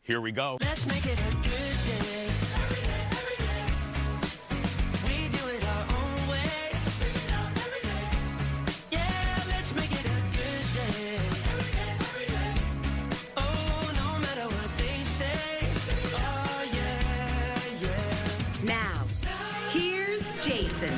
Here we go. Let's make it a good day. Every day. We do it our own way. Sing it out every day. Yeah, let's make it a good day. Every day. Oh, no matter what they say. Oh, yeah, yeah. Now, here's Jason.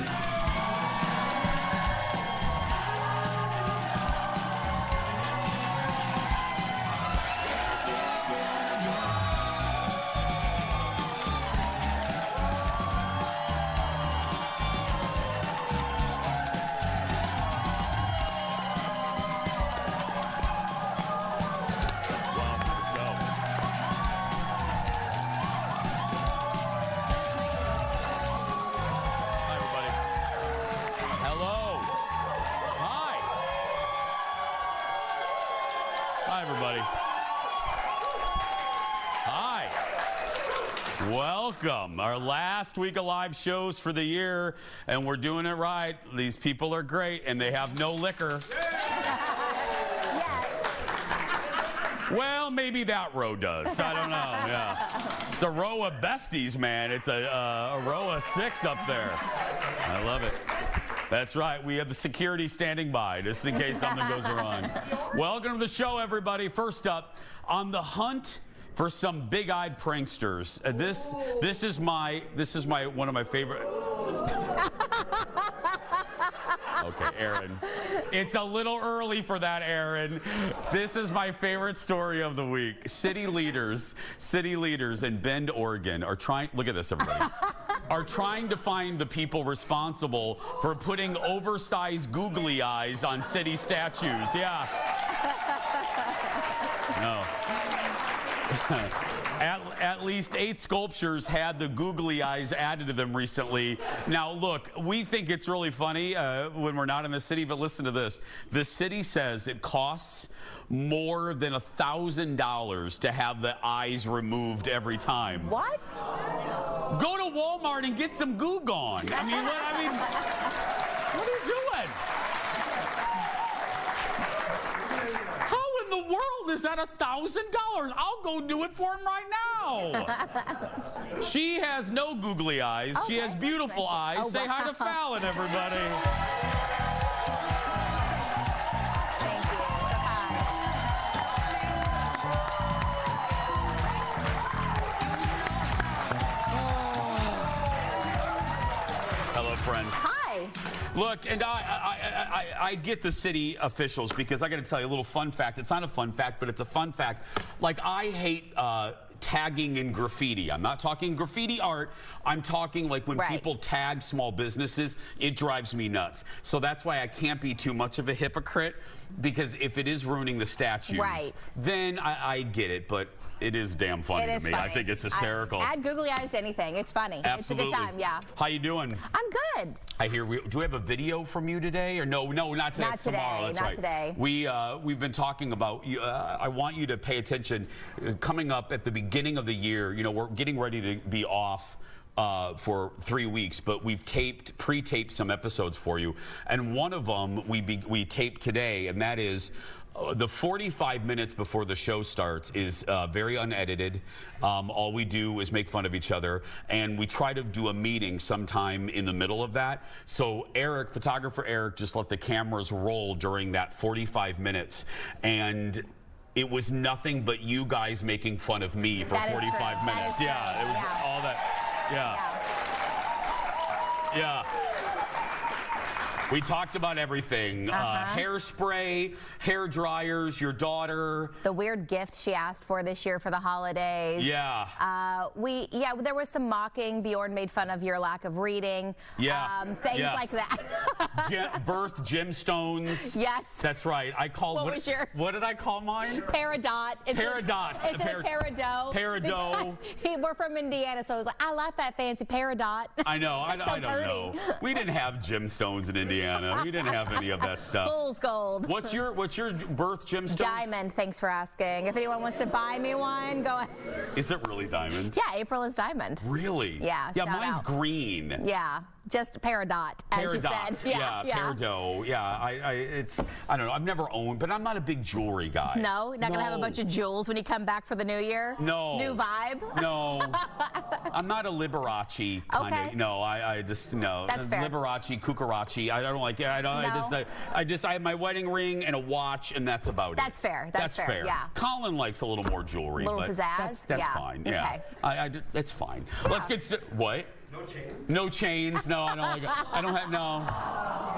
Welcome. Our last week of live shows for the year, and we're doing it right. These people are great, and they have no liquor. Well, maybe that row does. I don't know. Yeah, it's a row of besties, man. It's a row of 6 up there. I love it. That's right. We have the security standing by just in case something goes wrong. Welcome to the show, everybody. First up, on the hunt for some big-eyed pranksters. This is one of my favorite. Okay, Aaron. It's a little early for that, Aaron. This is my favorite story of the week. City leaders in Bend, Oregon are trying, look at this, everybody, are trying to find the people responsible for putting oversized googly eyes on city statues. Yeah. No. At least 8 sculptures had the googly eyes added to them recently. Now, look, we think it's really funny when we're not in the city, but listen to this. The city says it costs more than $1,000 to have the eyes removed every time. What? Go to Walmart and get some Goo Gone. What are you doing? The world is at $1,000. I'll go do it for him right now. She has no googly eyes. Okay. She has beautiful eyes. Oh, say hi to Fallon, everybody. Thank you. Hello, friends. Hi. Look, and I get the city officials because I got to tell you a little fun fact. It's not a fun fact, but it's a fun fact. Like, I hate tagging in graffiti. I'm not talking graffiti art. I'm talking like when people tag small businesses, it drives me nuts. So that's why I can't be too much of a hypocrite, because if it is ruining the statues, then I get it, but it is damn funny to me. Funny. I think it's hysterical. Add googly eyes to anything. It's funny. Absolutely. It's a good time, yeah. How you doing? I'm good. I hear do we have a video from you today? Or no, not today. Not it's today. Tomorrow. That's not right. today. We've been talking about you. I want you to pay attention. Coming up at the beginning of the year, we're getting ready to be off for 3 weeks, but we've pre-taped some episodes for you, and one of them we taped today, and that is the 45 minutes before the show starts is very unedited. All we do is make fun of each other, and we try to do a meeting sometime in the middle of that. So Eric, photographer Eric, just let the cameras roll during that 45 minutes, and it was nothing but you guys making fun of me for 45 minutes. Yeah, it was all that. Yeah. We talked about everything. Hairspray, hair dryers, your daughter. The weird gift she asked for this year for the holidays. Yeah. There was some mocking. Bjorn made fun of your lack of reading. Yeah. Things like that. Birth gemstones. Yes. That's right. I called. What was yours? What did I call mine? Peridot. Peridot. It's a peridot. Peridot. We're from Indiana, so I was like, I like that fancy peridot. I know. I don't know. We didn't have gemstones in Indiana. We didn't have any of that stuff. Fool's gold. What's your birth gemstone? Diamond. Thanks for asking. If anyone wants to buy me one, go ahead. Is it really diamond? Yeah, April is diamond. Really? Yeah. Yeah, mine's green. Yeah. just peridot, as you said. Yeah, peridot. Yeah, I don't know. I've never owned, but I'm not a big jewelry guy. No, not gonna have a bunch of jewels when you come back for the new year. No. New vibe. No, I'm not a Liberace kind of. No, I just no. That's fair. Liberace, Cucarachi. I don't like it. I don't. No. I have my wedding ring and a watch, and that's about That's it. fair. That's fair. Yeah. Colin likes a little more jewelry, A little but pizzazz? that's Yeah. fine. Yeah. Okay. That's fine. Let's get started. What? No chains. No chains. No, I don't like it. I don't have no.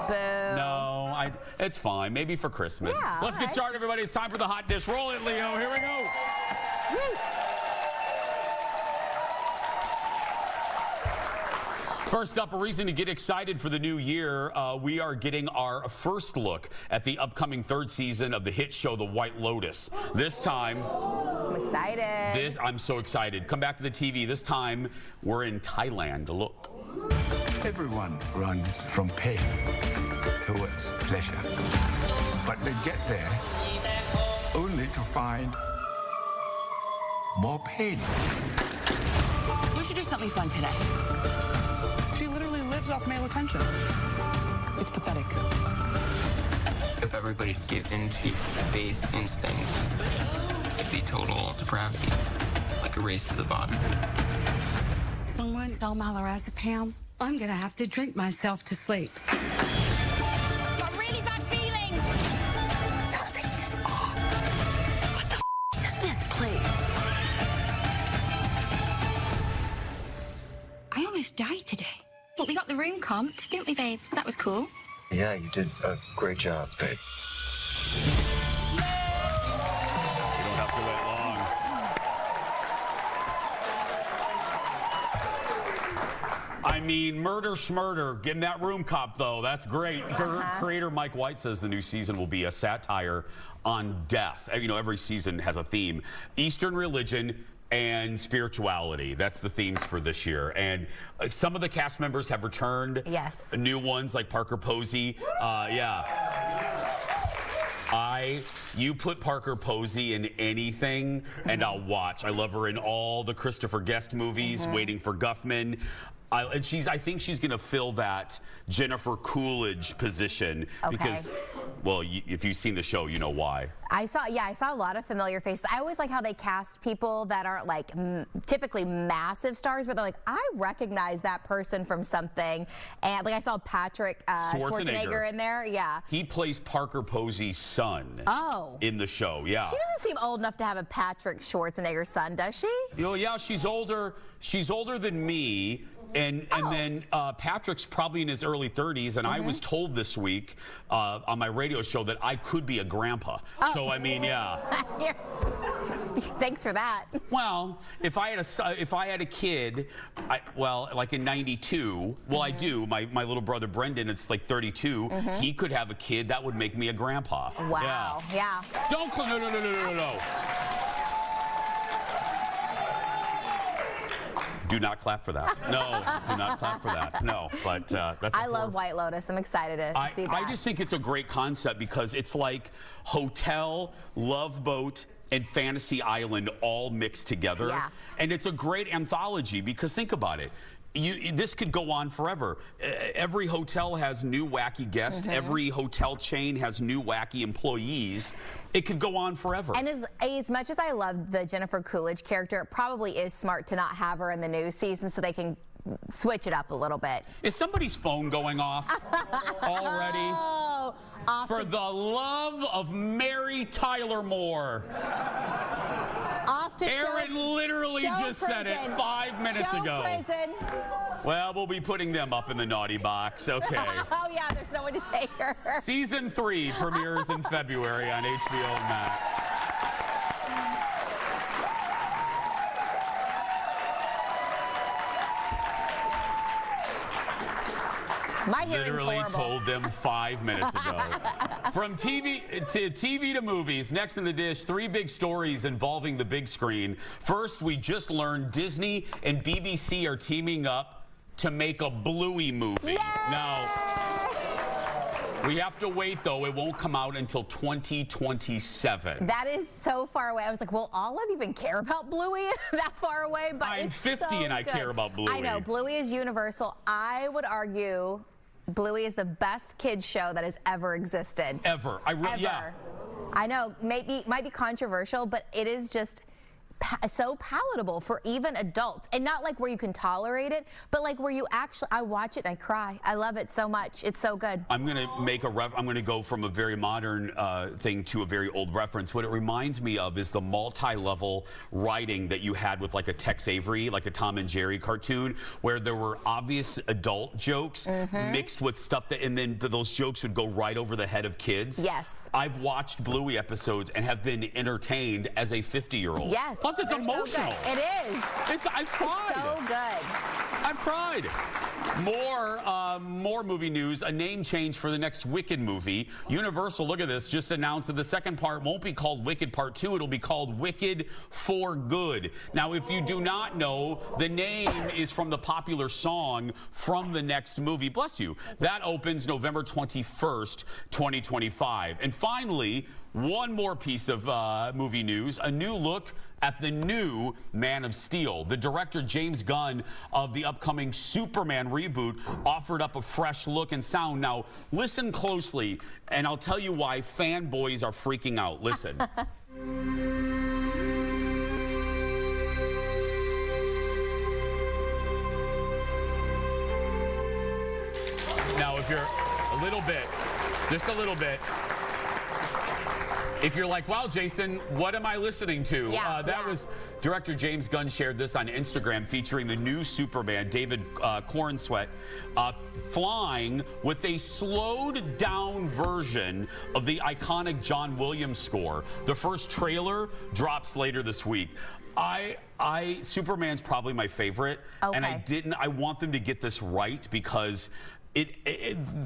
Boo. No, it's fine. Maybe for Christmas. Yeah, Let's get started, everybody. It's time for the hot dish. Roll it, Leo. Here we go. Woo. First up, a reason to get excited for the new year. We are getting our first look at the upcoming third season of the hit show, The White Lotus. This time, I'm excited. I'm so excited. Come back to the TV. This time, we're in Thailand. Look. Everyone runs from pain towards pleasure. But they get there only to find more pain. We should do something fun today. She literally lives off male attention. It's pathetic. If everybody gives in to base instincts, it'd be total depravity, like a race to the bottom. Someone stole my lorazepam. I'm gonna have to drink myself to sleep. Got really bad feelings. Something is off. What the is this place? I almost died today. But we got the room comped, didn't we, babes? That was cool. Yeah, you did a great job, babe. You don't have to wait long. I mean, murder schmurder. Getting that room cop, though. That's great. Creator Mike White says the new season will be a satire on death. You know, every season has a theme. Eastern religion and spirituality. That's the themes for this year. And some of the cast members have returned. Yes. New ones like Parker Posey. Yeah. You put Parker Posey in anything and I'll watch. I love her in all the Christopher Guest movies, Waiting for Guffman. And I think she's going to fill that Jennifer Coolidge position because, well, if you've seen the show, you know why. I saw a lot of familiar faces. I always like how they cast people that aren't like typically massive stars, but they're like, I recognize that person from something. And like I saw Patrick Schwarzenegger in there. Yeah. He plays Parker Posey's son. Oh. In the show, yeah. She doesn't seem old enough to have a Patrick Schwarzenegger son, does she? Oh, yeah, she's older. She's older than me. And then Patrick's probably in his early 30s, and I was told this week on my radio show that I could be a grandpa. So I mean, yeah. Thanks for that. Well, if I had a kid, like in '92, well, I do. My little brother Brendan, it's like 32. He could have a kid. That would make me a grandpa. Wow. Yeah. Don't no. Do not clap for that. No, do not clap for that. No, but that's. I love White Lotus. I'm excited to see that. I just think it's a great concept because it's like Hotel, Love Boat, and Fantasy Island all mixed together. Yeah. And it's a great anthology because think about it. This could go on forever. Every hotel has new wacky guests. Every hotel chain has new wacky employees. It could go on forever. And as much as I love the Jennifer Coolidge character, it probably is smart to not have her in the new season so they can switch it up a little bit. Is somebody's phone going off already? Oh, For the love of Mary Tyler Moore. Off to Aaron literally just said it 5 minutes ago. Prison. Well, we'll be putting them up in the naughty box. Okay. Oh, yeah, there's no one to take her. Season 3 premieres in February on HBO Max. My hearing's Literally horrible. told them 5 minutes ago. From TV to movies, next in the dish, 3 big stories involving the big screen. First, we just learned Disney and BBC are teaming up to make a Bluey movie. Yay! Now, We have to wait, though. It won't come out until 2027. That is so far away. I was like, will all of you even care about Bluey that far away? But I'm it's 50 so and I good. care about Bluey. I know. Bluey is universal. I would argue Bluey is the best kids show that has ever existed. Ever. Yeah. I know, might be controversial, but it is just so palatable for even adults, and not like where you can tolerate it, but like where you actually, I watch it and I cry. I love it so much. It's so good. I'm gonna I'm gonna go from a very modern thing to a very old reference. What it reminds me of is the multi-level writing that you had with like a Tex Avery, like a Tom and Jerry cartoon, where there were obvious adult jokes mixed with stuff that, and then those jokes would go right over the head of kids. Yes. I've watched Bluey episodes and have been entertained as a 50-year-old. Yes. Plus, it's They're so emotional. good. It is. I've cried. It's so good. I've cried. More movie news. A name change for the next Wicked movie. Universal, look at this, just announced that the second part won't be called Wicked Part 2. It'll be called Wicked for Good. Now, if you do not know, the name is from the popular song from the next movie. Bless you. That opens November 21st, 2025. And finally, one more piece of movie news, a new look at the new Man of Steel. The director, James Gunn, of the upcoming Superman reboot, offered up a fresh look and sound. Now, listen closely, and I'll tell you why fanboys are freaking out. Listen. Now, if you're a little bit, just a little bit, if you're like, wow, Jason, what am I listening to? That was director James Gunn shared this on Instagram featuring the new Superman, David Cornsweet, flying with a slowed down version of the iconic John Williams score. The first trailer drops later this week. Superman's probably my favorite. Okay. And I want them to get this right because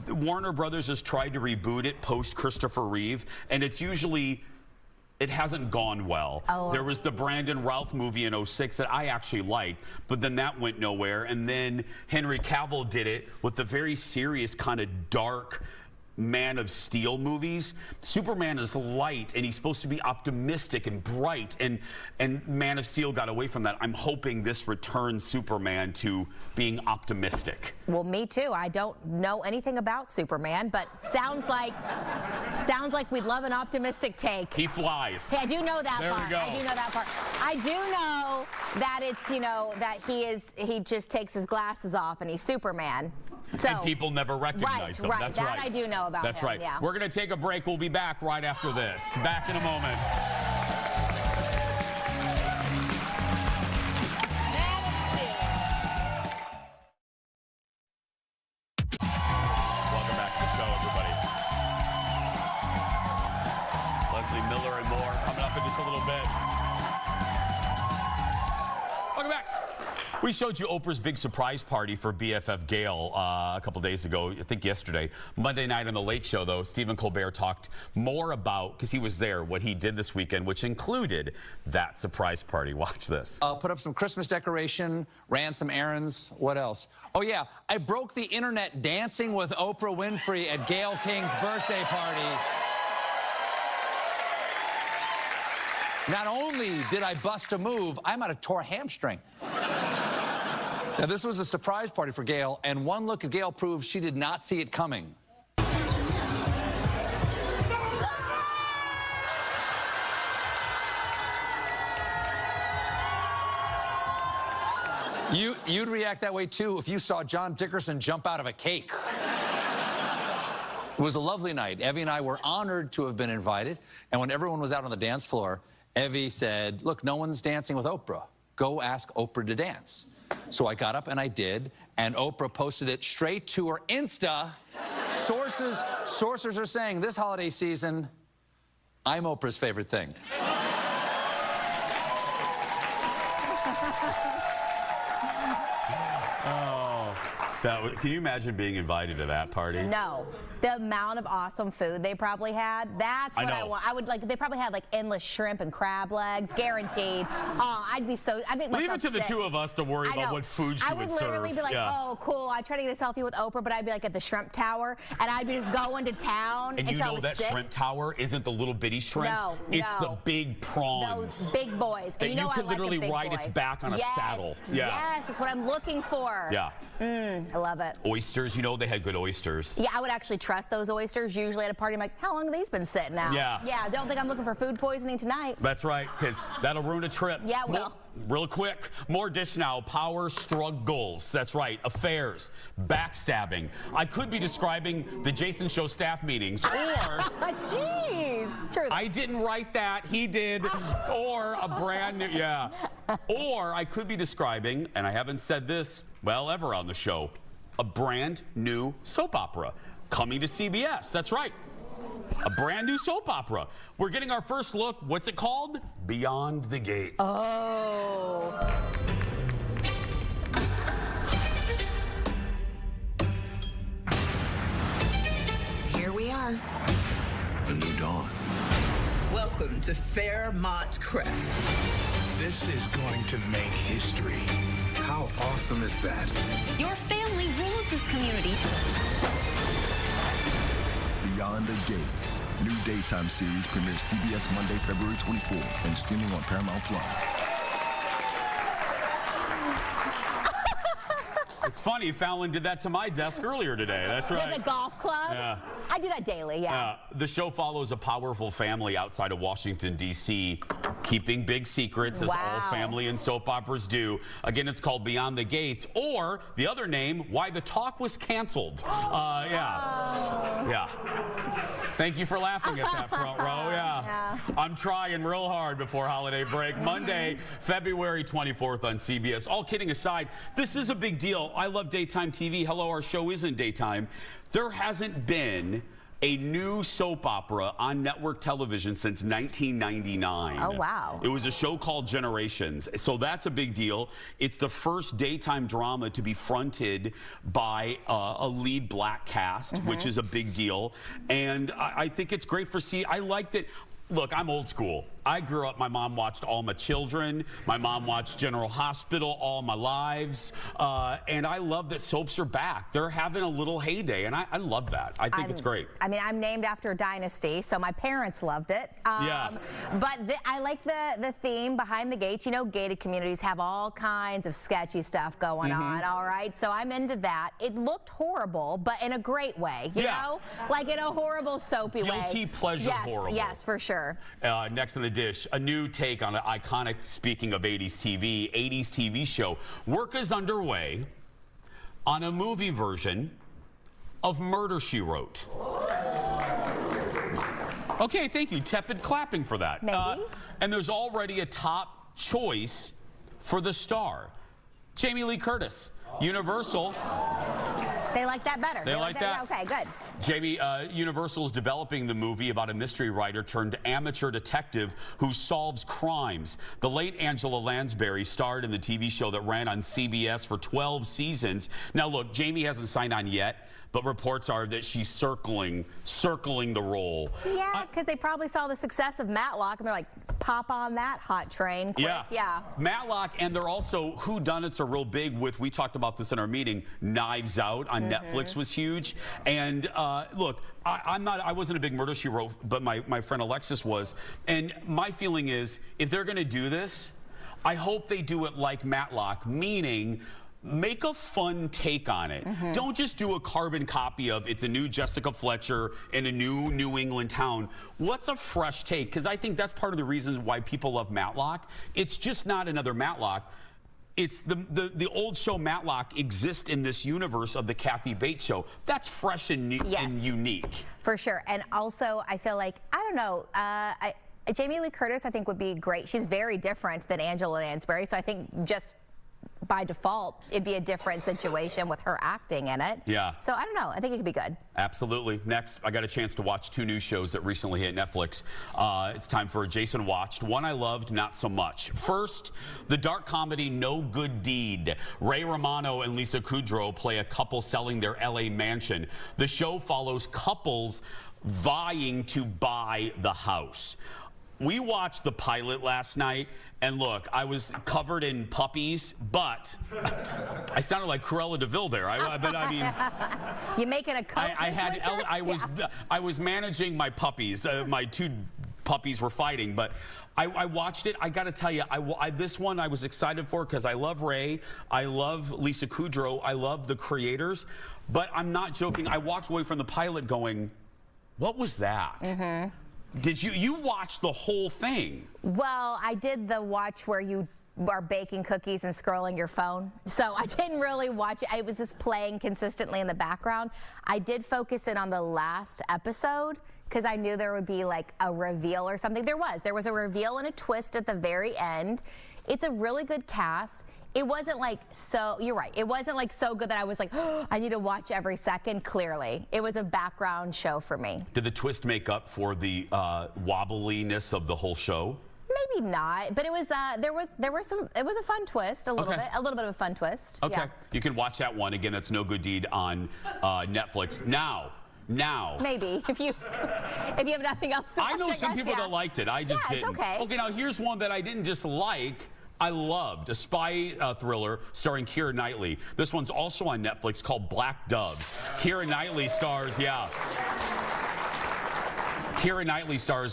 Warner Brothers has tried to reboot it post Christopher Reeve, and it hasn't gone well. There was the Brandon Routh movie in 2006 that I actually liked, but then that went nowhere. And then Henry Cavill did it with the very serious kind of dark Man of Steel movies. Superman is light and he's supposed to be optimistic and bright, and Man of Steel got away from that. I'm hoping this returns Superman to being optimistic. Well, me too. I don't know anything about Superman, but sounds like we'd love an optimistic take. He flies. Hey, I do know that there part. We go. I do know that part. I do know that it's, that he just takes his glasses off and he's Superman. So, and people never recognize him. That's right. That I do know about That's him, right. yeah. We're going to take a break. We'll be back right after this. Back in a moment. Welcome back to the show, everybody. Leslee Miller and more coming up in just a little bit. Welcome back. We showed you Oprah's big surprise party for BFF Gayle a couple days ago, I think yesterday. Monday night on The Late Show, though, Stephen Colbert talked more about, because he was there, what he did this weekend, which included that surprise party. Watch this. Put up some Christmas decoration, ran some errands. What else? Oh, yeah, I broke the internet dancing with Oprah Winfrey at Gayle King's birthday party. Not only did I bust a move, I might have tore a hamstring. Now, this was a surprise party for Gayle, and one look at Gayle proves she did not see it coming. You'd react that way, too, if you saw John Dickerson jump out of a cake. It was a lovely night. Evie and I were honored to have been invited, and when everyone was out on the dance floor, Evie said, look, no one's dancing with Oprah. Go ask Oprah to dance. So I got up and I did, and Oprah posted it straight to her Insta. Sources are saying this holiday season, I'm Oprah's favorite thing. Can you imagine being invited to that party? No. The amount of awesome food they probably had, that's what I want. I would like, they probably had like endless shrimp and crab legs, guaranteed. Oh, I'd make Leave it to the sick. two of us to worry about what food she would serve. I would literally be like, oh, cool. I try to get a selfie with Oprah, but I'd be like at the shrimp tower, and I'd be just going to town. And you know that shrimp tower isn't the little bitty shrimp. No, it's the big prawns. Those big boys. And you could literally ride its back on a saddle. Yeah. Yes, that's what I'm looking for. Yeah. I love it. Oysters, you know they had good oysters. Yeah, I would actually trust those oysters. Usually at a party, I'm like, how long have these been sitting out? Yeah. Yeah, don't think I'm looking for food poisoning tonight. That's right, because that'll ruin a trip. Yeah, it will. Real quick, more dish now. Power struggles. That's right. Affairs, backstabbing. I could be describing the Jason Show staff meetings, or jeez, truth. I didn't write that. He did. Or a brand new, or I could be describing, and I haven't said this, well, ever on the show, a brand new soap opera coming to CBS. That's right. A brand new soap opera. We're getting our first look. What's it called? Beyond the Gates. Oh. Here we are. A new dawn. Welcome to Fairmont Crest. This is going to make history. How awesome is that? Your family rules this community. Beyond the Gates. New daytime series premieres CBS Monday, February 24th and streaming on Paramount Plus. It's funny, Fallon did that to my desk earlier today. That's right. Like a golf club? Yeah. I do that daily, yeah. The show follows a powerful family outside of Washington, D.C., keeping big secrets, as all family and soap operas do. Again, it's called Beyond the Gates, or the other name, Why the Talk Was Canceled. Yeah. Thank you for laughing at that, front row. Yeah. I'm trying real hard before holiday break. Monday, February 24th on CBS. All kidding aside, this is a big deal. I love daytime TV. Hello, our show isn't daytime. There hasn't been a new soap opera on network television since 1999. Oh, wow. It was a show called Generations. So that's a big deal. It's the first daytime drama to be fronted by a lead black cast, which is a big deal. And I think it's great for I like that. Look, I'm old school. I grew up, my mom watched All My Children. My mom watched General Hospital all my lives. And I love that soaps are back. They're having a little heyday, and I love that. I think it's great. I mean, I'm named after a dynasty, so my parents loved it. But I like the theme behind the gates. You know, gated communities have all kinds of sketchy stuff going on, all right? So I'm into that. It looked horrible, but in a great way, you know? Like in a horrible, soapy way. Guilty pleasure horrible. Yes, for sure. Next in the dish, a new take on an iconic, speaking of 80s TV show. Work is underway on a movie version of Murder, She Wrote. Okay, thank you. Tepid clapping for that. Maybe. And there's already a top choice for the star. Jamie Lee Curtis, Universal. They like that better. They like that? Yeah, okay, good. Jamie, Universal is developing the movie about a mystery writer turned amateur detective who solves crimes. The late Angela Lansbury starred in the TV show that ran on CBS for 12 seasons. Now, look, Jamie hasn't signed on yet, but reports are that she's circling the role. Yeah, because they probably saw the success of Matlock, and they're like, pop on that hot train quick. Yeah. Matlock, and they're also, whodunits are real big with, we talked about this in our meeting, Knives Out on Netflix was huge. And look, I wasn't a big Murder, She Wrote, but my friend Alexis was. And my feeling is, if they're gonna do this, I hope they do it like Matlock, meaning make a fun take on it. Don't just do a carbon copy of it's a new Jessica Fletcher in a new New England town. What's a fresh take? Because I think that's part of the reason why people love Matlock. It's just not another Matlock. It's the old show Matlock exists in this universe of the Kathy Bates show. That's fresh and unique. For sure. And also, I feel like, I don't know, Jamie Lee Curtis, I think, would be great. She's very different than Angela Lansbury, so I think just by default, it'd be a different situation with her acting in it. Yeah. So I don't know. I think it could be good. Absolutely. Next, I got a chance to watch 2 new shows that recently hit Netflix. It's time for a Jason Watched. One I loved, not so much. First, the dark comedy No Good Deed. Ray Romano and Lisa Kudrow play a couple selling their LA mansion. The show follows couples vying to buy the house. We watched the pilot last night, and look, I was covered in puppies, but I sounded like Cruella de Vil there. But I mean, you making a coat? I was managing my puppies. My 2 puppies were fighting, but I watched it. I got to tell you, this one I was excited for because I love Ray, I love Lisa Kudrow, I love the creators, but I'm not joking. I walked away from the pilot going, what was that? Mm-hmm. Did you watch the whole thing? Well, I did the watch where you are baking cookies and scrolling your phone. So I didn't really watch it. I was just playing consistently in the background. I did focus in on the last episode because I knew there would be like a reveal or something. There was a reveal and a twist at the very end. It's a really good cast. It wasn't like you're right. It wasn't like so good that I was like, oh, I need to watch every second, clearly. It was a background show for me. Did the twist make up for the wobbliness of the whole show? Maybe not, but it was it was a fun twist, a little bit of a fun twist. Okay. Yeah. You can watch that one. Again, that's No Good Deed on Netflix. Now. Maybe if you have nothing else to watch. I know some people that liked it. I just didn't. It's okay. Okay, now here's one that I didn't just like. I loved a spy thriller starring Keira Knightley. This one's also on Netflix called Black Doves. Keira Knightley stars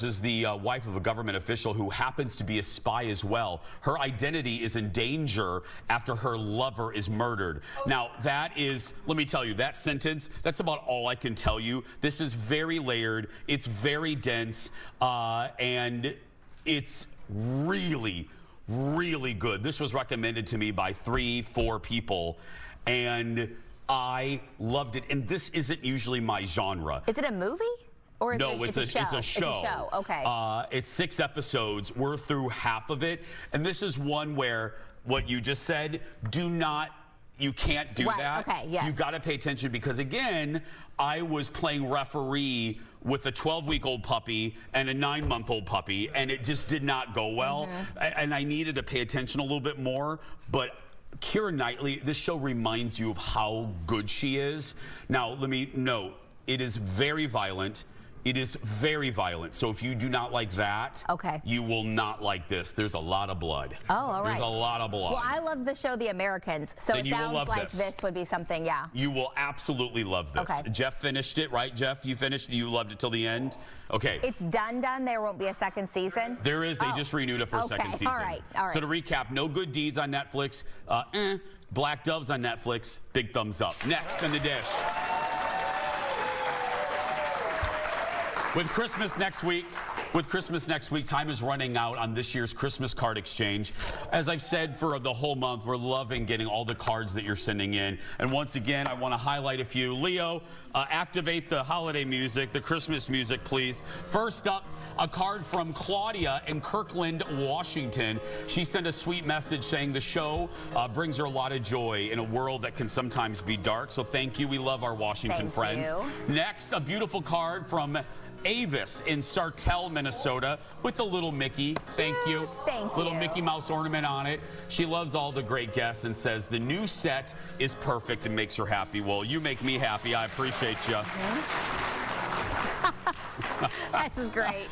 as the wife of a government official who happens to be a spy as well. Her identity is in danger after her lover is murdered. Now, that is, let me tell you, that sentence, that's about all I can tell you. This is very layered. It's very dense, and it's really good. This was recommended to me by 3-4 people, and I loved it. And this isn't usually my genre. Is it a movie? Or is no, it's a show. It's a show. Okay. It's 6 episodes. We're through half of it. And this is one where what you just said, you can't do that. Okay, yes. You got to pay attention because, again, I was playing referee with a 12-week-old puppy and a 9-month-old puppy, and it just did not go well. Mm-hmm. And I needed to pay attention a little bit more. But Keira Knightley, this show reminds you of how good she is. Now, let me note, it is very violent. It is very violent. So if you do not like that, you will not like this. There's a lot of blood. Oh, all right. There's a lot of blood. Well, I love the show The Americans, so Then it sounds like this would be something, yeah. You will absolutely love this. Okay. Jeff finished it, right, Jeff? You finished? You loved it till the end? Okay. It's done. There won't be a second season? There is. They just renewed it for a second season. All right. So to recap, No Good Deeds on Netflix. Black Doves on Netflix. Big thumbs up. Next on the dish. With Christmas next week, time is running out on this year's Christmas card exchange. As I've said for the whole month, we're loving getting all the cards that you're sending in. And once again, I want to highlight a few. Leo, activate the holiday music, the Christmas music, please. First up, a card from Claudia in Kirkland, Washington. She sent a sweet message saying the show brings her a lot of joy in a world that can sometimes be dark. So thank you. We love our Washington friends. Next, a beautiful card from Avis in Sartell, Minnesota, with a little Mickey. Thank you. Little Mickey Mouse ornament on it. She loves all the great guests and says the new set is perfect and makes her happy. Well, you make me happy. I appreciate you. This is great.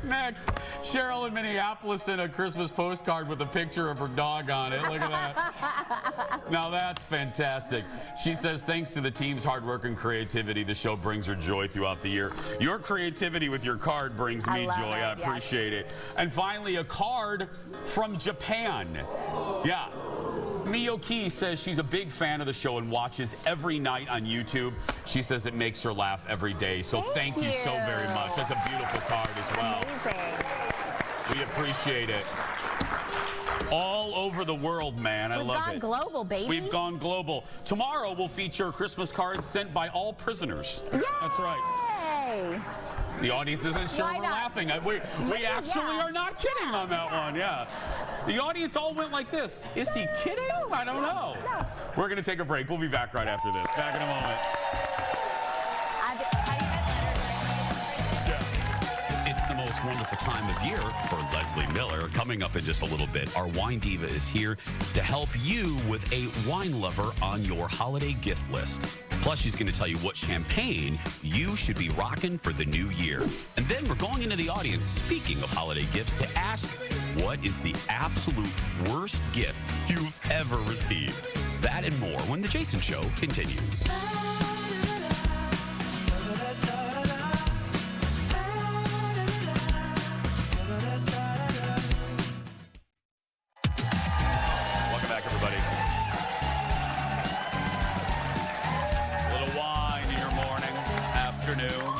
Next, Cheryl in Minneapolis sent a Christmas postcard with a picture of her dog on it. Look at that. Now that's fantastic. She says, thanks to the team's hard work and creativity, the show brings her joy throughout the year. Your creativity with your card brings me joy. I appreciate it. And finally, a card from Japan. Yeah. Miyoki says she's a big fan of the show and watches every night on YouTube. She says it makes her laugh every day. So thank you so very much. That's a beautiful card as well. Amazing. We appreciate it. All over the world, man. I love it. We've gone global, baby. We've gone global. Tomorrow we'll feature Christmas cards sent by all prisoners. Yay! That's right. The audience isn't sure we're laughing. We actually are not kidding on that one. Yeah. The audience all went like this. Is he kidding? I don't know. No. We're going to take a break. We'll be back right after this. Back in a moment. It's the most wonderful time of year for Leslee Miller. Coming up in just a little bit, our wine diva is here to help you with a wine lover on your holiday gift list. Plus, she's going to tell you what champagne you should be rocking for the new year. And then we're going into the audience, speaking of holiday gifts, to ask what is the absolute worst gift you've ever received. That and more when The Jason Show continues. Welcome back, everybody. A little wine in your morning, afternoon.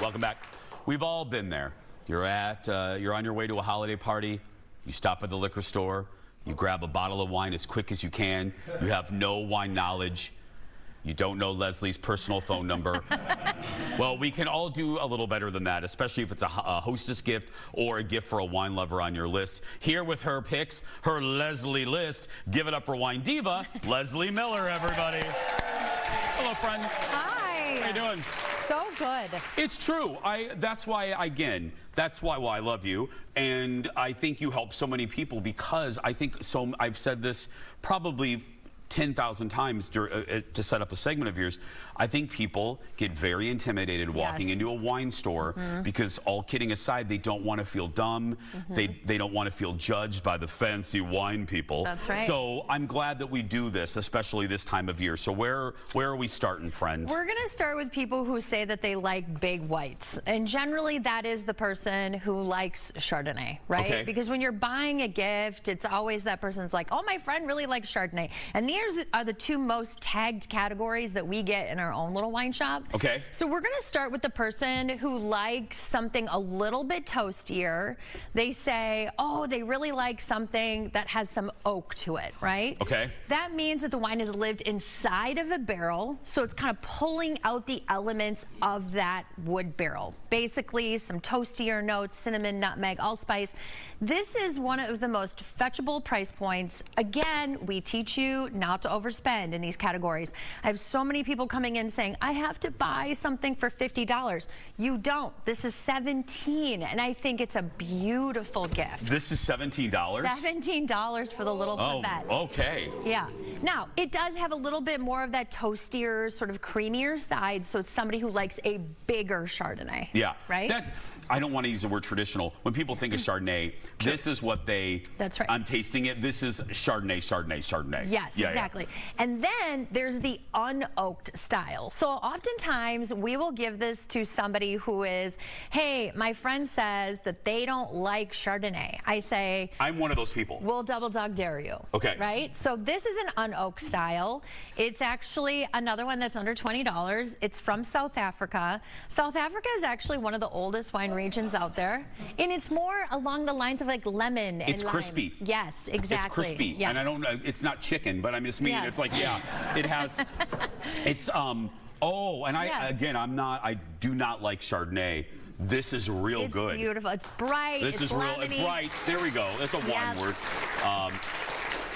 Welcome back. We've all been there. You're on your way to a holiday party. You stop at the liquor store. You grab a bottle of wine as quick as you can. You have no wine knowledge. You don't know Leslie's personal phone number. Well, we can all do a little better than that, especially if it's a hostess gift or a gift for a wine lover on your list. Here with her picks, her Leslee list. Give it up for wine diva, Leslee Miller, everybody. Hello, friend. Hi. How you doing? So good. It's true. That's why I love you, and I think you help so many people because I think so. I've said this probably 10,000 times to set up a segment of yours. I think people get very intimidated walking into a wine store because, all kidding aside, they don't want to feel dumb. They don't want to feel judged by the fancy wine people. That's right. So I'm glad that we do this, especially this time of year. So where are we starting, friends? We're going to start with people who say that they like big whites. And generally that is the person who likes Chardonnay, right? Okay. Because when you're buying a gift, it's always that person's like, oh, my friend really likes Chardonnay. And these are the two most tagged categories that we get in our own little wine shop. Okay. So we're going to start with the person who likes something a little bit toastier. They say, oh, they really like something that has some oak to it, right? Okay. That means that the wine has lived inside of a barrel, so it's kind of pulling out the elements of that wood barrel. Basically, some toastier notes, cinnamon, nutmeg, allspice. This is one of the most fetchable price points. Again, we teach you not to overspend in these categories. I have so many people coming in saying, I have to buy something for $50. You don't. This is $17, and I think it's a beautiful gift. This is $17? $17 for the little Pavette. Oh, okay. Yeah. Now, it does have a little bit more of that toastier, sort of creamier side, so it's somebody who likes a bigger Chardonnay. Yeah. Right? I don't want to use the word traditional. When people think of Chardonnay, this is what they... That's right. I'm tasting it. This is Chardonnay, Chardonnay, Chardonnay. Yes, exactly. Yeah. And then there's the unoaked style. So oftentimes we will give this to somebody who is, hey, my friend says that they don't like Chardonnay. I say... I'm one of those people. We'll double dog dare you. Okay. Right? So this is an unoaked style. It's actually another one that's under $20. It's from South Africa. South Africa is actually one of the oldest wine regions out there, and it's more along the lines of like lemon and it's lime. Crispy. Yes, exactly. It's crispy. Yes. And I don't know, it's not chicken, but I just mean, it's like, it has, it's, I do not like Chardonnay. This is real good. It's beautiful. It's bright. This is real. It's bright. There we go. That's a wine word.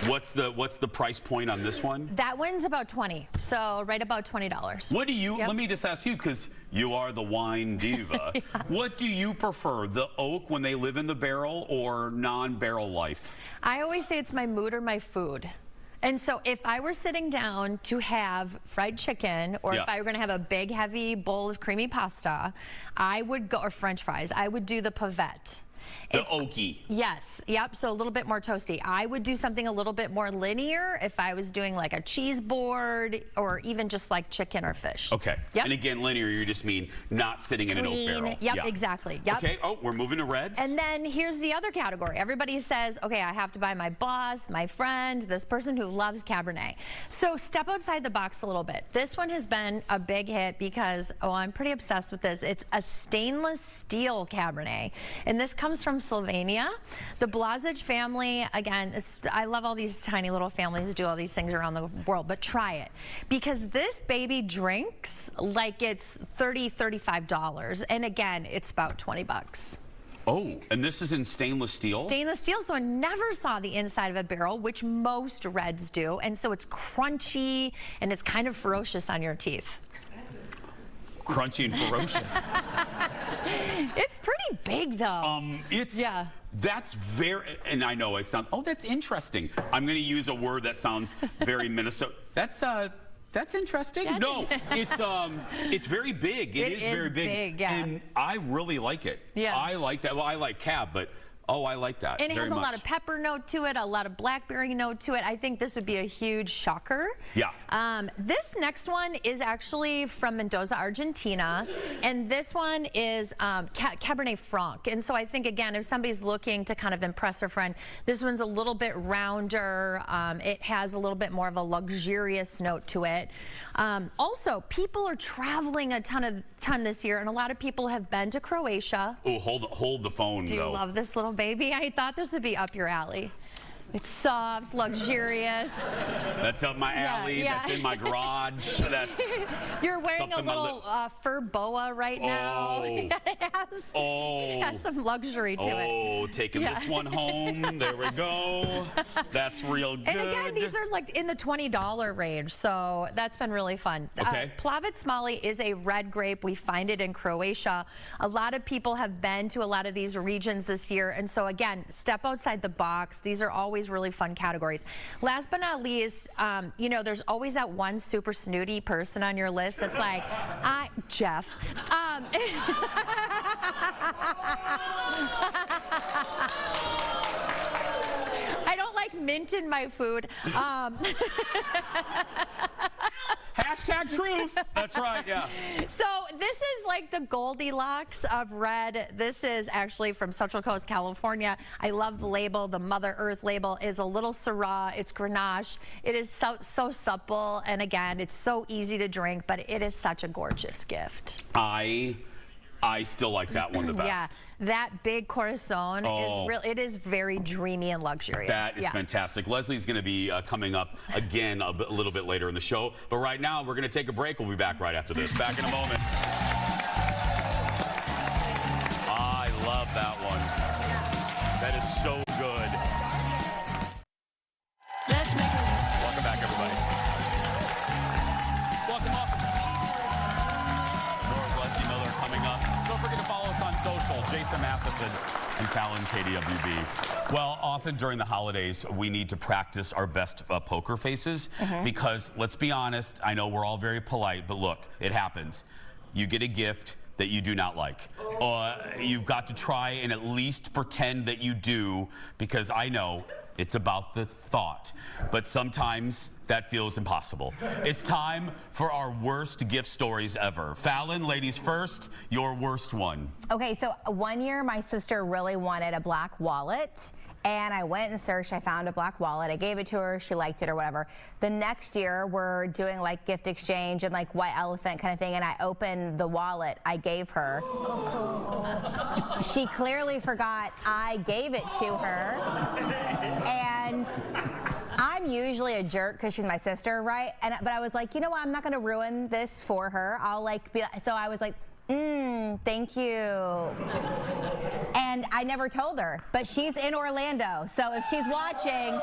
What's the price point on this one? That one's about $20, so right about $20. What do you, let me just ask you, because you are the wine diva. What do you prefer, the oak when they live in the barrel or non-barrel life? I always say it's my mood or my food. And so if I were sitting down to have fried chicken, or if I were going to have a big, heavy bowl of creamy pasta, I would go, or French fries, I would do the Pavette. The oaky. Yes. Yep. So a little bit more toasty. I would do something a little bit more linear if I was doing like a cheese board or even just like chicken or fish. Okay. Yep. And again, linear, you just mean not sitting in an oak barrel. Yep, exactly. Yep. Okay. Oh, we're moving to reds. And then here's the other category. Everybody says, okay, I have to buy my boss, my friend, this person who loves Cabernet. So step outside the box a little bit. This one has been a big hit because, I'm pretty obsessed with this. It's a stainless steel Cabernet. And this comes from Slovenia. The Blazej family, again, I love all these tiny little families who do all these things around the world, but try it. Because this baby drinks like it's $30, $35. And again, it's about 20 bucks. Oh, and this is in stainless steel? Stainless steel, so I never saw the inside of a barrel, which most reds do. And so it's crunchy and it's kind of ferocious on your teeth. Crunchy and ferocious. It's pretty big though. That's very, and I know it sounds, oh, that's interesting. I'm going to use a word that sounds very Minnesota. That's interesting. No, it's very big. It is very big. And I really like it. Yeah. I like that. Well, I like cab, but I like that And it very has a much. lot of pepper note to it, a lot of blackberry note to it. I think this would be a huge shocker. Yeah. This next one is actually from Mendoza, Argentina, and this one is Cabernet Franc. And so I think, again, if somebody's looking to kind of impress a friend, this one's a little bit rounder. It has a little bit more of a luxurious note to it. Also, people are traveling a ton this year, and a lot of people have been to Croatia. Oh, hold the phone, Do you love this little baby? I thought this would be up your alley. It's soft, luxurious. That's up my alley. Yeah. That's in my garage. That's. You're wearing a little fur boa right now. It has some luxury to it. Oh, taking this one home. There we go. That's real good. And again, these are like in the $20 range, so that's been really fun. Okay. Plavet Smali is a red grape. We find it in Croatia. A lot of people have been to a lot of these regions this year, and so again, step outside the box. These are always really fun categories. Last but not least, you know, there's always that one super snooty person on your list that's like, Jeff. I don't like mint in my food. Hashtag truth. That's right, yeah. So this is like the Goldilocks of red. This is actually from Central Coast, California. I love the label. The Mother Earth label is a little Syrah. It's Grenache. It is so supple, and again, it's so easy to drink, but it is such a gorgeous gift. I still like that one the best. Yeah, that big Corazon is real. It is very dreamy and luxurious. That is fantastic. Leslie's going to be coming up again a little bit later in the show. But right now, we're going to take a break. We'll be back right after this. Back in a moment. I love that one. That is so good. Welcome back, everybody. Welcome up. More of Leslee Miller coming up. Don't forget to follow us on social. Jason Matheson and Fallon KDWB. Well, often during the holidays, we need to practice our best poker faces because, let's be honest, I know we're all very polite, but look, it happens. You get a gift that you do not like. You've got to try and at least pretend that you do, because I know it's about the thought, but sometimes that feels impossible. It's time for our worst gift stories ever. Fallon, ladies first, your worst one. Okay, so one year my sister really wanted a black wallet, and I went and searched. I found a black wallet. I gave it to her. She liked it or whatever. The next year, we're doing like gift exchange and like white elephant kind of thing, and I opened the wallet I gave her. She clearly forgot I gave it to her, and I'm usually a jerk because she's my sister, right? But I was like, you know what? I'm not going to ruin this for her. I'll like be. So I was like, thank you. And I never told her, but she's in Orlando. So if she's watching,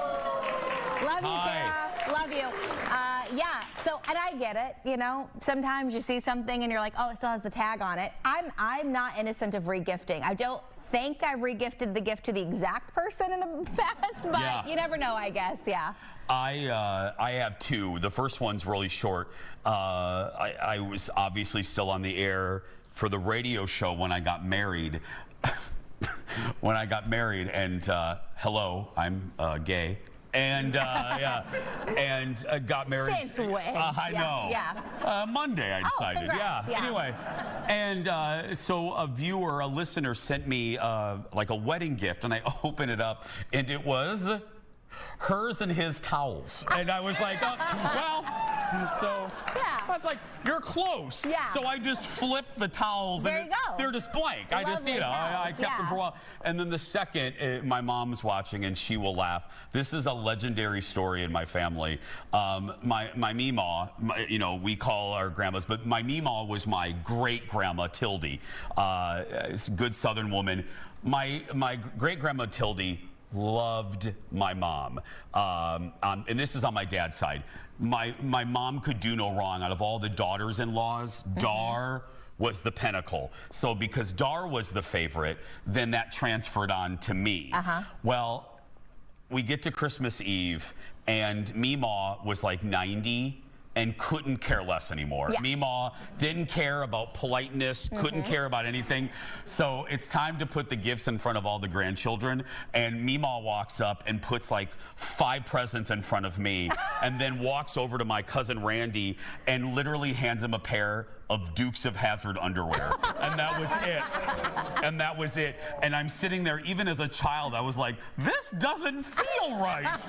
love you, Sarah. Love you. Yeah, so, and I get it, you know, sometimes you see something and you're like, oh, it still has the tag on it. I'm not innocent of regifting. I don't think I regifted the gift to the exact person in the past, but you never know, I guess, yeah. I have two. The first one's really short. I was obviously still on the air for the radio show when I got married. And hello, I'm gay. And got married. Since when? I know. Yeah. Monday I decided. Congrats. Yeah. Anyway, and so a listener sent me like a wedding gift, and I opened it up, and it was hers and his towels. And I was like, well, So I was like, you're close. Yeah. So I just flipped the towels. There and you go. They're just blank. I just, Lovely I kept them for a while. And then the second, my mom's watching and she will laugh. This is a legendary story in my family. My Meemaw, we call our grandmas, but my Meemaw was my great grandma Tildy, good Southern woman. My great grandma Tildy loved my mom, and this is on my dad's side. My mom could do no wrong. Out of all the daughters-in-laws, Dar was the pinnacle. So because Dar was the favorite, then that transferred on to me. Well, we get to Christmas Eve, and Meemaw was like 90 and couldn't care less anymore. Meemaw didn't care about politeness, couldn't care about anything. So it's time to put the gifts in front of all the grandchildren, and Meemaw walks up and puts like 5 presents in front of me, and then walks over to my cousin Randy and literally hands him a pair of Dukes of Hazzard underwear. And that was it. And that was it. And I'm sitting there, even as a child, I was like, this doesn't feel right.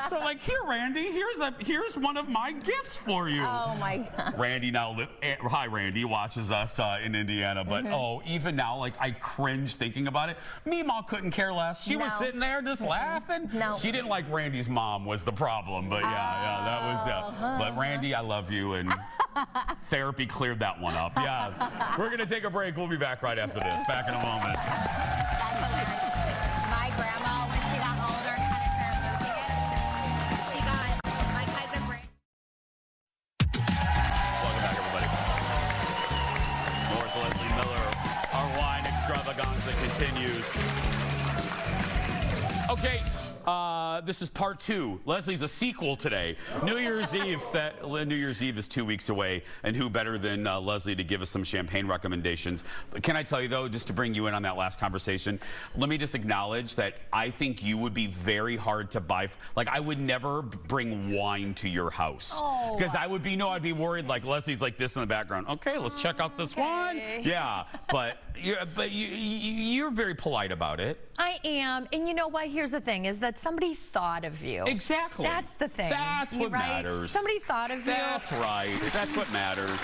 So like, here, Randy, here's one of my gifts for you. Oh my God. Randy hi Randy, watches us in Indiana, but even now, like, I cringe thinking about it. Meemaw couldn't care less. She was sitting there just laughing. She didn't like Randy's mom was the problem, but that was, but Randy, I love you, and therapy cleared that one up. Yeah. We're gonna take a break. We'll be back right after this. Back in a moment. My grandma, when she got older, had a pair of she got my cousin Brandon. Welcome back, everybody. North Leslee Miller, our wine extravaganza continues. Okay. This is part 2. Leslie's a sequel today. New Year's Eve. New Year's Eve is 2 weeks away, and who better than Leslie to give us some champagne recommendations? But can I tell you though, just to bring you in on that last conversation, let me just acknowledge that I think you would be very hard to buy. Like, I would never bring wine to your house because I'd be worried. Like, Leslie's like this in the background. Okay, let's check out this wine. Yeah, but you're very polite about it. I am, and you know what? Here's the thing: is that somebody thought of you. Exactly. That's the thing. That's what matters. Somebody thought of you. That's right. That's what matters.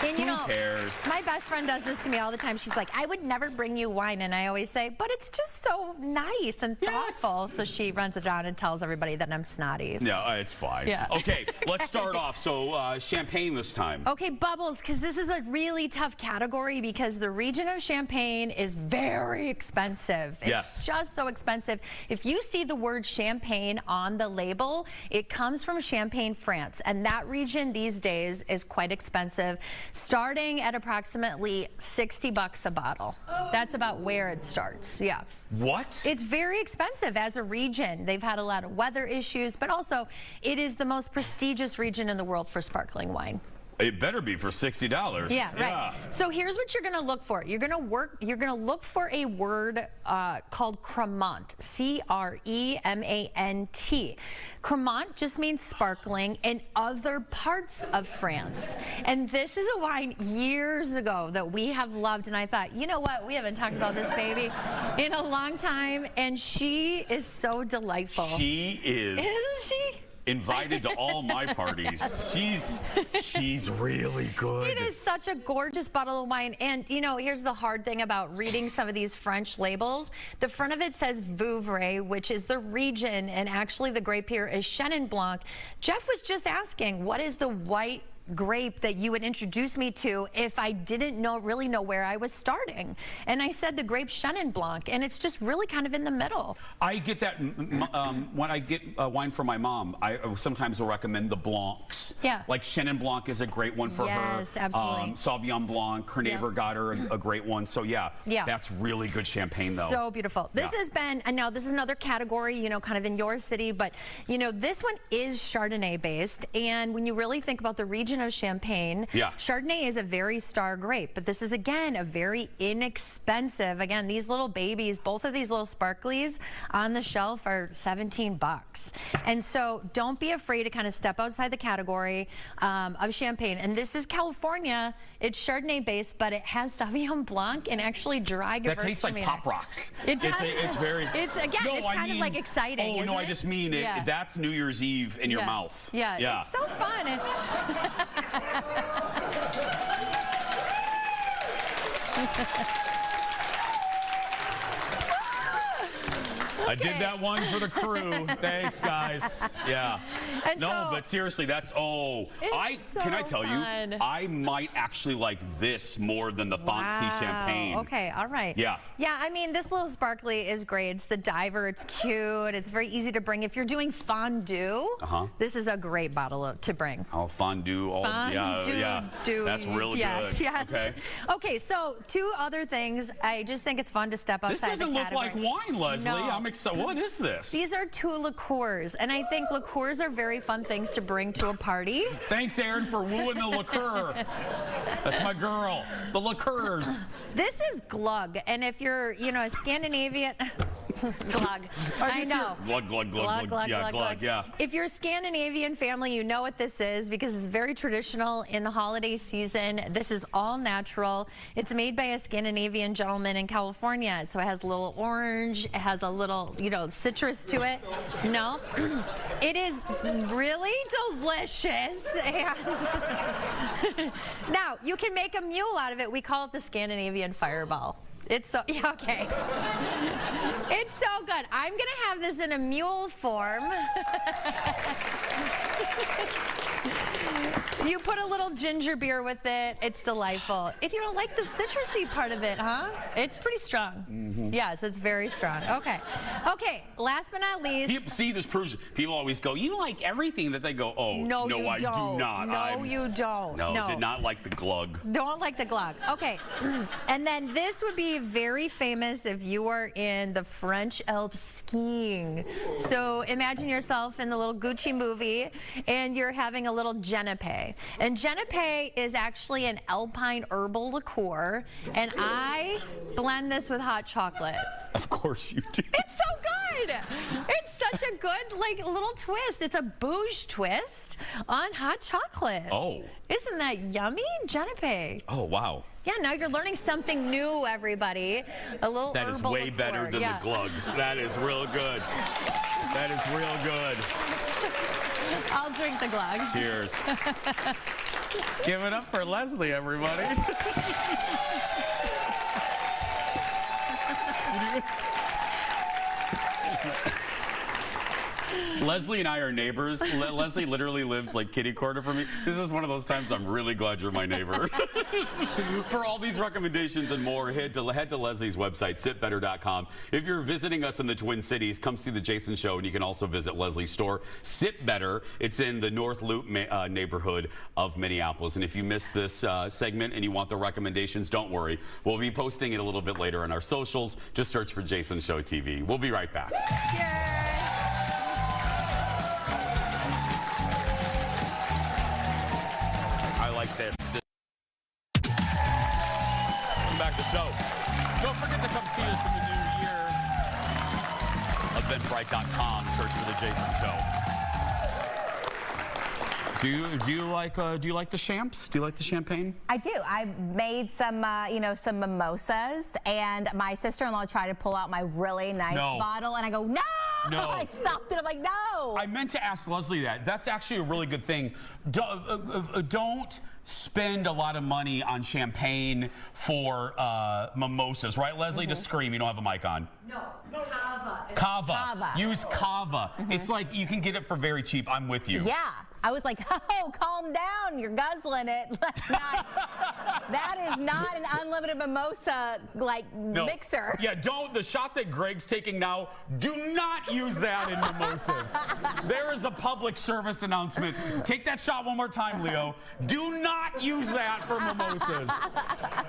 And Who cares? My best friend does this to me all the time. She's like, I would never bring you wine. And I always say, but it's just so nice and thoughtful. So she runs it down and tells everybody that I'm snotty. So. Yeah, it's fine. Yeah. Okay, let's start off. So champagne this time. Okay, bubbles, because this is a really tough category because the region of Champagne is very expensive. It's just so expensive. If you see the word champagne on the label, it comes from Champagne, France. And that region these days is quite expensive, starting at approximately $60 a bottle. That's about where it starts. Yeah. What? It's very expensive as a region. They've had a lot of weather issues, but also it is the most prestigious region in the world for sparkling wine. It better be for $60. Yeah, right. So here's what you're gonna look for. You're gonna look for a word called Cremant, C-R-E-M-A-N-T. Cremant just means sparkling in other parts of France. And this is a wine years ago that we have loved, and I thought, you know what, we haven't talked about this baby in a long time, and she is so delightful. She is. Isn't she? Invited to all my parties. She's really good. It is such a gorgeous bottle of wine. And you know, here's the hard thing about reading some of these French labels. The front of it says Vouvray, which is the region, and actually the grape here is Chenin Blanc. Jeff was just asking, what is the white grape that you would introduce me to if I didn't really know where I was starting? And I said the grape Chenin Blanc, and it's just really kind of in the middle. I get that when I get wine from my mom, I sometimes will recommend the Blancs. Yeah. Like Chenin Blanc is a great one for her. Yes, absolutely. Sauvignon Blanc, Carnarvon got her a great one. So yeah, that's really good champagne though. So beautiful. This has been, and now this is another category, you know, kind of in your city, but you know, this one is Chardonnay based, and when you really think about the region of Champagne, Chardonnay is a very star grape, but this is again a very inexpensive. Again, these little babies, both of these little sparklies on the shelf are $17. And so don't be afraid to kind of step outside the category of champagne. And this is California. It's Chardonnay based, but it has Sauvignon Blanc and actually dry That tastes like Pop Rocks. It does. It's very. It's kind of like exciting. Oh no, isn't I it? just mean it. Yeah. That's New Year's Eve in your Yeah. mouth. Yeah. It's so fun. And I did that one for the crew. Thanks, guys. Yeah. And no, but seriously, that's can I tell fun. you? I might actually like this more than the Fancy champagne. Okay, all right. Yeah. Yeah, I mean, this little sparkly is great. It's the diver. It's cute. It's very easy to bring. If you're doing fondue, this is a great bottle to bring. Oh, fondue. Oh, yeah. That's real good. Yes. Okay. Okay, so 2 other things. I just think it's fun to step outside This doesn't the look like category. wine, Leslie. No. I'm excited. What is this? These are 2 liqueurs, and I think liqueurs are very fun things to bring to a party. Thanks, Aaron, for wooing the liqueur. That's my girl. The liqueurs. This is glug, and if you're, a Scandinavian... glug. I know. Glug, glug, glug, glug. Yeah, glug, yeah. If you're a Scandinavian family, you know what this is because it's very traditional in the holiday season. This is all natural. It's made by a Scandinavian gentleman in California. So it has a little orange. It has a little, citrus to it. No. It is really delicious. And now, you can make a mule out of it. We call it the Scandinavian Fireball. It's so, okay. It's so good. I'm going to have this in a mule form. You put a little ginger beer with it. It's delightful. If you don't like the citrusy part of it, huh? It's pretty strong. Yes, it's very strong. Okay. Okay, last but not least. See, this proves people always go, you like everything that they go, oh, no, I do not. No, you don't. No, did not like the glug. Don't like the glug. Okay. And then this would be very famous if you are in the French Alps skiing. So imagine yourself in the little Gucci movie and you're having a little Genepe. And Genepe is actually an alpine herbal liqueur. And I blend this with hot chocolate. Of course you do. It's so good. It's such a good, little twist. It's a bouge twist on hot chocolate. Oh. Isn't that yummy? Genepe. Oh, wow. Yeah, now you're learning something new, everybody. A little That is herbal way liqueur. better than the glug. That is real good. That is real good. I'll drink the glug. Cheers. Give it up for Leslie, everybody. Leslie and I are neighbors. Leslie literally lives like kitty corner from me. This is one of those times I'm really glad you're my neighbor. For all these recommendations and more, head to Leslie's website, sipbetter.com. If you're visiting us in the Twin Cities, come see the Jason Show, and you can also visit Leslie's store, Sip Better. It's in the North Loop neighborhood of Minneapolis. And if you missed this segment and you want the recommendations, don't worry. We'll be posting it a little bit later on our socials. Just search for Jason Show TV. We'll be right back. I like this. Welcome back to the show. Don't forget to come see us in the new year. Eventbrite.com. Search for the Jason Show. Do you like the champs? Do you like the champagne? I do. I made some some mimosas, and my sister-in-law tried to pull out my really nice bottle, and I go, no! I stopped it. I'm like, no. I meant to ask Leslie that. That's actually a really good thing. Don't spend a lot of money on champagne for mimosas, right, Leslie? Just scream. You don't have a mic on. No, Cava. Cava. Use Cava. It's like you can get it for very cheap. I'm with you. Yeah. I was like, oh, calm down. You're guzzling it. That is not an unlimited mimosa, mixer. Yeah, the shot that Greg's taking now, do not use that in mimosas. There is a public service announcement. Take that shot one more time, Leo. Do not use that for mimosas.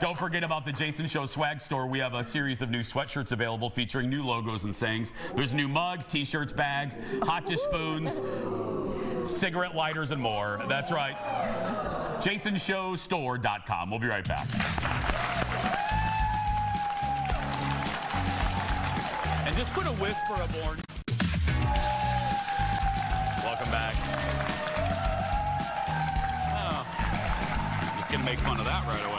Don't forget about the Jason Show swag store. We have a series of new sweatshirts available featuring new logos and sayings. There's new mugs, t-shirts, bags, Hotdish spoons, cigarette lighters, and more. That's right. JasonShowStore.com. We'll be right back. And just put a whisper of orange. Welcome back. Oh. Just getting make fun of that right away.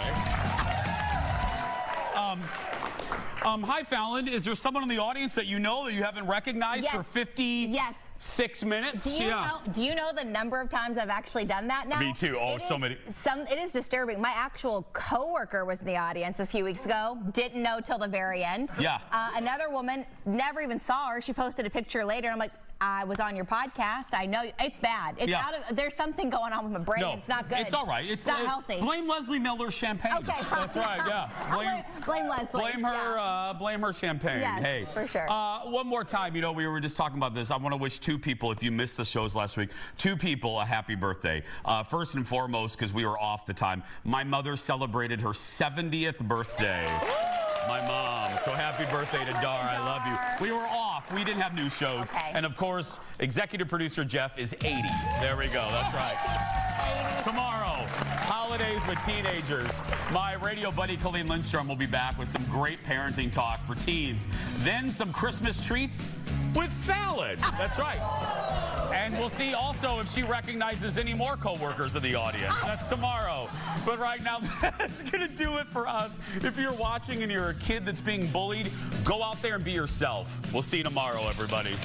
Hi, Fallon. Is there someone in the audience that you know that you haven't recognized for 56 minutes? Do you know the number of times I've actually done that now? Me too. Oh, so many. It is disturbing. My actual coworker was in the audience a few weeks ago. Didn't know till the very end. Yeah. Another woman, never even saw her. She posted a picture later. I'm like, I was on your podcast. I know it's bad. It's out of. There's something going on with my brain. No, it's not good. It's all right. It's not healthy. Blame Leslee Miller's champagne. Okay. That's right. Yeah. Blame Leslee. Blame her. Blame her champagne. Yes, hey, for sure. One more time. You know, we were just talking about this. I want to wish two people, if you missed the shows last week, two people a happy birthday. First and foremost, because we were off the time, my mother celebrated her 70th birthday. My mom. So happy birthday to Dar. I love you. We were off. We didn't have new shows. Okay. And of course, executive producer Jeff is 80. There we go. That's right. Tomorrow, holidays with teenagers. My radio buddy Colleen Lindstrom will be back with some great parenting talk for teens. Then some Christmas treats with Fallon. That's right. And we'll see also if she recognizes any more coworkers in the audience. That's tomorrow. But right now, that's going to do it for us. If you're watching and you're a kid that's being bullied, go out there and be yourself. We'll see you tomorrow, everybody.